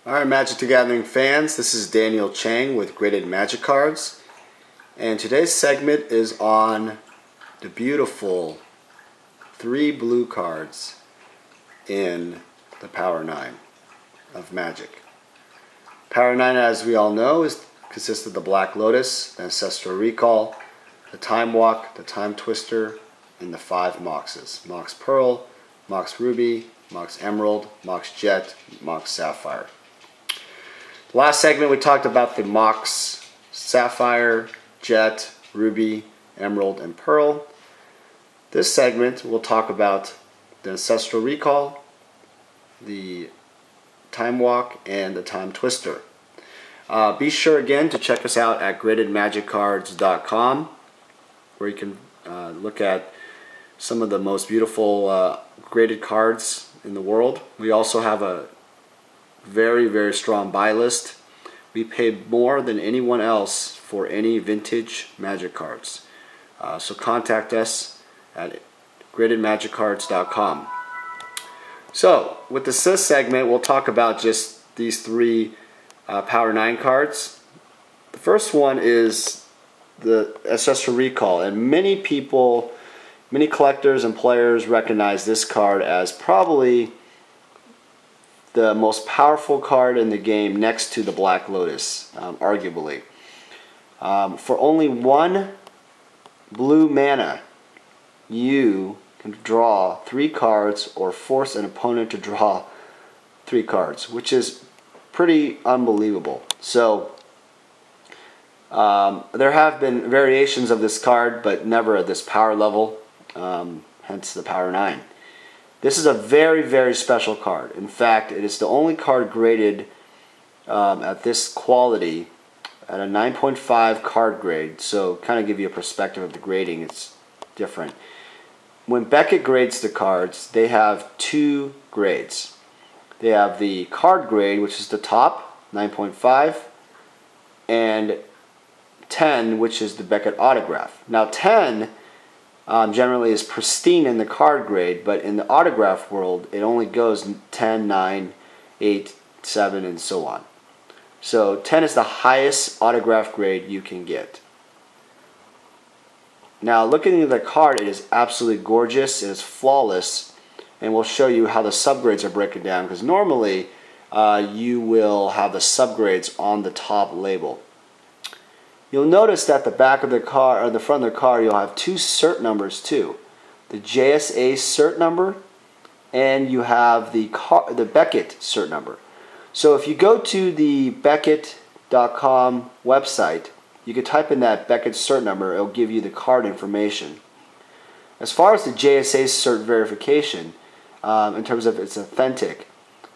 Alright, Magic the Gathering fans, this is Daniel Chang with Graded Magic Cards, and today's segment is on the beautiful 3 blue cards in the Power 9 of Magic. Power 9, as we all know, consists of the Black Lotus, the Ancestral Recall, the Time Walk, the Timetwister, and the 5 Moxes. Mox Pearl, Mox Ruby, Mox Emerald, Mox Jet, Mox Sapphire. Last segment we talked about the Mox Sapphire, Jet, Ruby, Emerald, and Pearl. This segment we'll talk about the Ancestral Recall, the Time Walk, and the Timetwister. Be sure again to check us out at gradedmagiccards.com, where you can look at some of the most beautiful graded cards in the world. We also have a very strong buy list. We paid more than anyone else for any vintage Magic cards. So contact us at gradedmagiccards.com. So with this segment, we'll talk about just these 3 Power 9 cards. The first one is the Ancestral Recall, and many people, many collectors and players recognize this card as probably the most powerful card in the game next to the Black Lotus, arguably. For only 1 blue mana, you can draw 3 cards or force an opponent to draw 3 cards, which is pretty unbelievable. So there have been variations of this card, but never at this power level, hence the Power 9. This is a very special card. In fact, it is the only card graded at this quality at a 9.5 card grade. So kind of give you a perspective of the grading, it's different. When Beckett grades the cards, they have 2 grades. They have the card grade, which is the top, 9.5, and 10, which is the Beckett autograph. Now 10 generally is pristine in the card grade, but in the autograph world it only goes 10, 9, 8, 7, and so on. So 10 is the highest autograph grade you can get. Now looking at the card, it is absolutely gorgeous, it is flawless, and we'll show you how the subgrades are broken down, because normally you will have the subgrades on the top label. You'll notice that the back of the card, or the front of the card, you'll have 2 cert numbers too. The JSA cert number, and you have the Beckett cert number. So if you go to the Beckett.com website, you can type in that Beckett cert number, it'll give you the card information. As far as the JSA cert verification, in terms of it's authentic,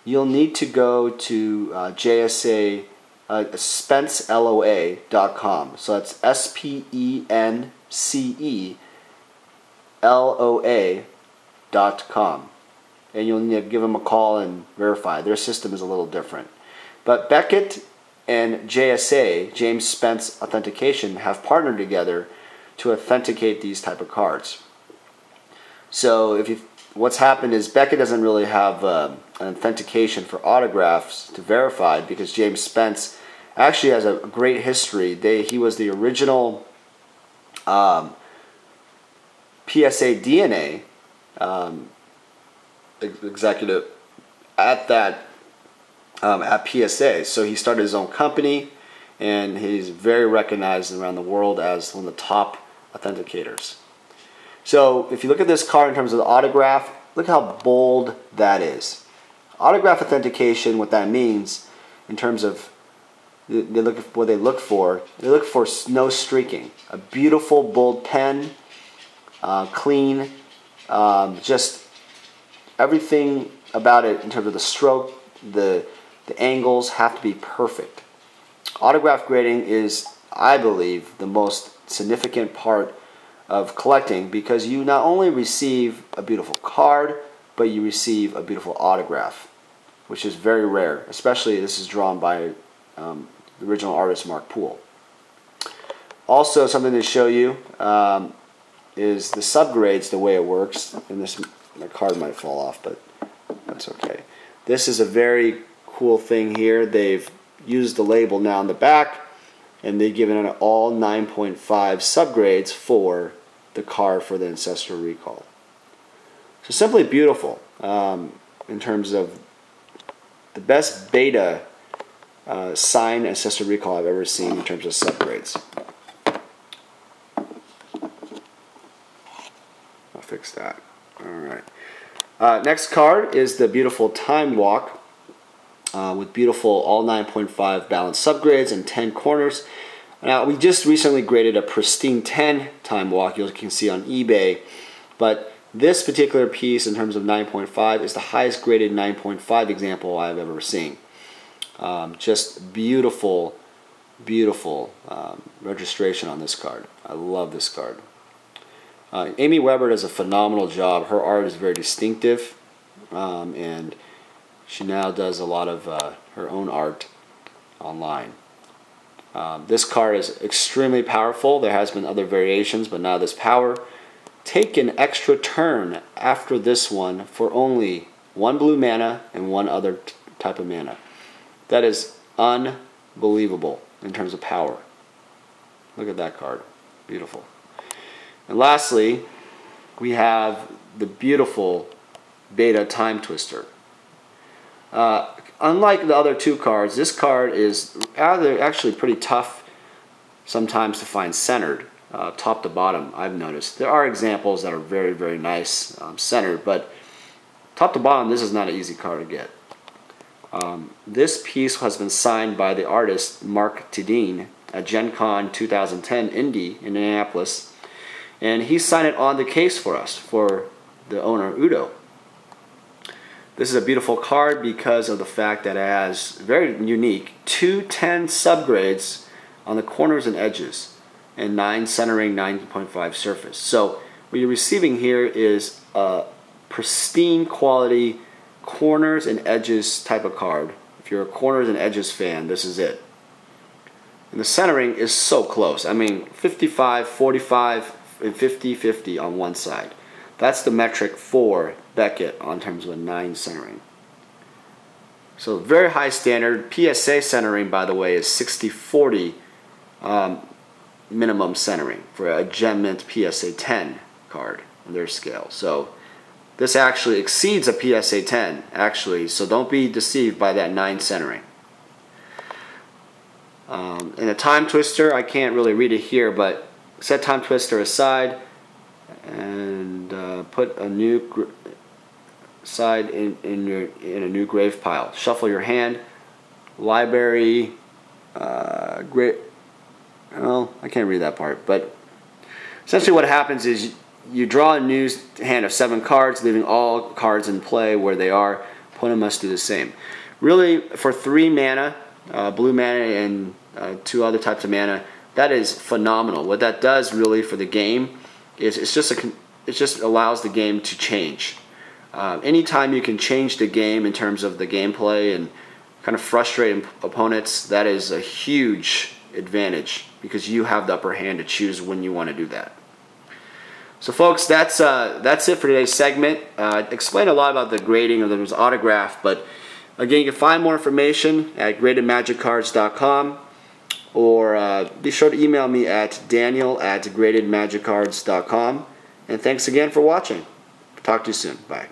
you'll need to go to JSA SpenceLOA.com. So that's SpenceLOA.com. And you'll need to give them a call and verify. Their system is a little different. But Beckett and JSA, James Spence Authentication, have partnered together to authenticate these type of cards. So what's happened is Beckett doesn't really have an authentication for autographs to verify, because James Spence actually has a great history. He was the original PSA DNA executive at PSA. So he started his own company, and he's very recognized around the world as one of the top authenticators. So if you look at this card in terms of the autograph, look how bold that is. Autograph authentication, what that means in terms of what they look for no streaking. A beautiful bold pen, clean, just everything about it in terms of the stroke, the angles have to be perfect. Autograph grading is, I believe, the most significant part of collecting, because you not only receive a beautiful card, but you receive a beautiful autograph, which is very rare. Especially this is drawn by the original artist Mark Poole. Also, something to show you is the subgrades, the way it works. And my card might fall off, but that's okay. This is a very cool thing here. They've used the label now on the back, and they've given it all 9.5 subgrades for the card for the Ancestral Recall. So simply beautiful in terms of the best beta signed Ancestral Recall I've ever seen in terms of subgrades. I'll fix that. Alright. Next card is the beautiful Time Walk with beautiful all 9.5 balanced subgrades and 10 corners. Now, we just recently graded a Pristine 10 Time Walk, you can see on eBay, but this particular piece in terms of 9.5 is the highest graded 9.5 example I've ever seen. Just beautiful, beautiful registration on this card. I love this card. Amy Weber does a phenomenal job. Her art is very distinctive, and she now does a lot of her own art online. This card is extremely powerful. There has been other variations, but now this power. Take an extra turn after this one for only 1 blue mana and 1 other type of mana. That is unbelievable in terms of power. Look at that card. Beautiful. And lastly, we have the beautiful beta Timetwister. Unlike the other 2 cards, this card is actually pretty tough sometimes to find centered. Top to bottom, I've noticed. There are examples that are very, very nice centered, but top to bottom, this is not an easy card to get. This piece has been signed by the artist Mark Tidine at Gen Con 2010 Indy in Indianapolis, and he signed it on the case for us, for the owner Udo. This is a beautiful card because of the fact that it has very unique 210 subgrades on the corners and edges, and 9 centering, 9.5 surface. So what you're receiving here is a pristine quality corners and edges type of card. If you're a corners and edges fan, this is it. And the centering is so close. I mean, 55, 45, and 50-50 on one side. That's the metric for Beckett on terms of a 9 centering. So very high standard. PSA centering, by the way, is 60-40 minimum centering for a Gem Mint PSA 10 card in their scale. So this actually exceeds a PSA 10, actually, so don't be deceived by that 9 centering. In a Timetwister, I can't really read it here, but set Timetwister aside and put a new side in a new grave pile. Shuffle your hand. Library, well, I can't read that part, but essentially what happens is you draw a new hand of 7 cards, leaving all cards in play where they are. Opponent must do the same. Really, for 3 mana, blue mana and 2 other types of mana, that is phenomenal. What that does really for the game is it just allows the game to change. Anytime you can change the game in terms of the gameplay and kind of frustrate opponents, that is a huge advantage because you have the upper hand to choose when you want to do that. So folks, that's it for today's segment. Explained a lot about the grading of those autograph, but again, you can find more information at gradedmagiccards.com, or be sure to email me at daniel@gradedmagiccards.com. And thanks again for watching. Talk to you soon. Bye.